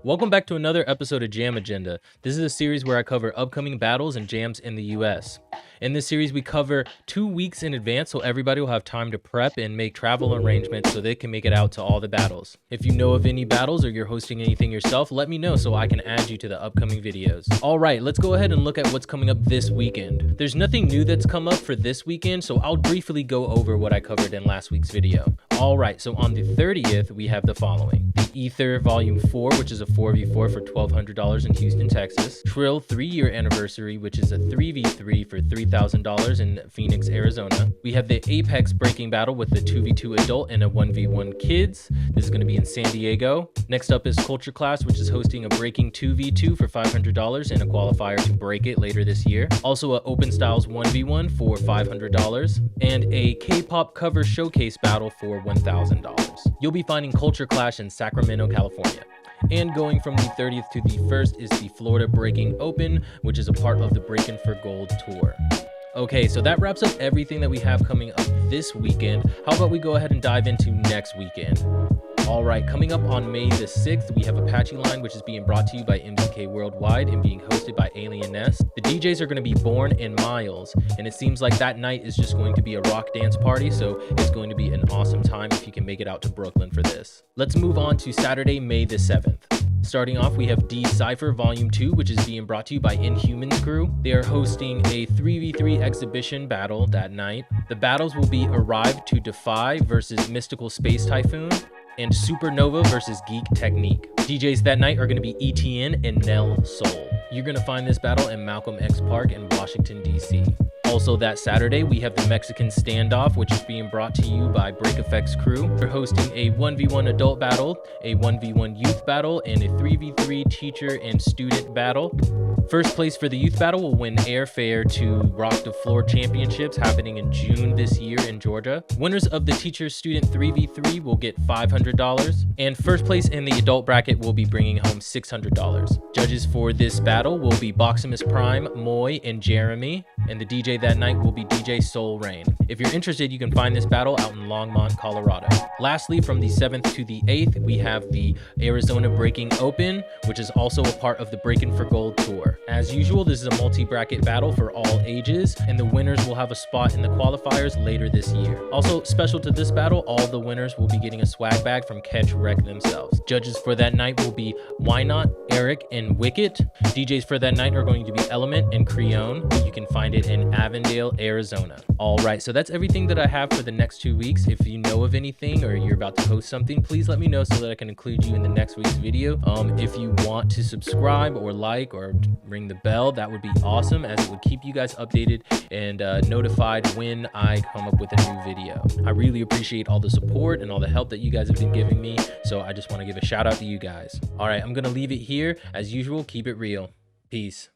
Welcome back to another episode of Jam Agenda. This is a series where I cover upcoming battles and jams in the US. In this series, we cover 2 weeks in advance so everybody will have time to prep and make travel arrangements so they can make it out to all the battles. If you know of any battles or you're hosting anything yourself, let me know so I can add you to the upcoming videos. Alright, let's go ahead and look at what's coming up this weekend. There's nothing new that's come up for this weekend, so I'll briefly go over what I covered in last week's video. Alright, so on the 30th, we have the following. The Ether Volume 4, which is a 4v4 for $1,200 in Houston, Texas. Trill 3-year anniversary, which is a 3v3 for $3,000 in Phoenix, Arizona. We have the Apex breaking battle with the 2v2 adult and a 1v1 kids. This is going to be in San Diego. Next up is Culture Class, which is hosting a breaking 2v2 for $500 and a qualifier to break it later this year. Also a Open Styles 1v1 for $500 and a K-pop cover showcase battle for $1,000. You'll be finding Culture Clash in Sacramento, California. And going from the 30th to the 1st is the Florida Breaking Open, which is a part of the Breaking for Gold tour. Okay, so that wraps up everything that we have coming up this weekend. How about we go ahead and dive into next weekend? Alright, coming up on May the 6th, we have Apache Line, which is being brought to you by MGK Worldwide and being hosted by Alien Ness. The DJs are going to be Born and Miles, and it seems like that night is just going to be a rock dance party, so it's going to be an awesome time if you can make it out to Brooklyn for this. Let's move on to Saturday, May the 7th. Starting off, we have D-Cipher Volume 2, which is being brought to you by Inhumans Crew. They are hosting a 3v3 exhibition battle that night. The battles will be Arrive to Defy versus Mystical Space Typhoon, and Supernova versus Geek Technique. DJs that night are going to be ETN and Nell Soul. You're going to find this battle in Malcolm X Park in Washington, D.C. Also that Saturday, we have the Mexican Standoff, which is being brought to you by Break Effects Crew. They're hosting a 1v1 adult battle, a 1v1 youth battle, and a 3v3 teacher and student battle. First place for the youth battle will win airfare to Rock the Floor Championships happening in June this year in Georgia. Winners of the teacher-student 3v3 will get $500, and first place in the adult bracket will be bringing home $600. Judges for this battle will be Boximus Prime, Moy, and Jeremy, and the DJ that night will be DJ Soul Rain. If you're interested, you can find this battle out in Longmont, Colorado. Lastly, from the 7th to the 8th, we have the Arizona Breaking Open, which is also a part of the Breaking for Gold tour. As usual, this is a multi-bracket battle for all ages, and the winners will have a spot in the qualifiers later this year. Also, special to this battle, all the winners will be getting a swag bag from Catch Wreck themselves. Judges for that night will be Why Not, Eric, and Wicket. DJs for that night are going to be Element and Creone. You can find it in Avondale, Arizona. Alright, so that's everything that I have for the next 2 weeks. If you know of anything or you're about to host something, please let me know so that I can include you in the next week's video. If you want to subscribe or like or ring the bell, that would be awesome, as it would keep you guys updated and notified when I come up with a new video. I really appreciate all the support and all the help that you guys have been giving me, so I just want to give a shout out to you guys. Alright, I'm gonna leave it here. As usual, keep it real. Peace.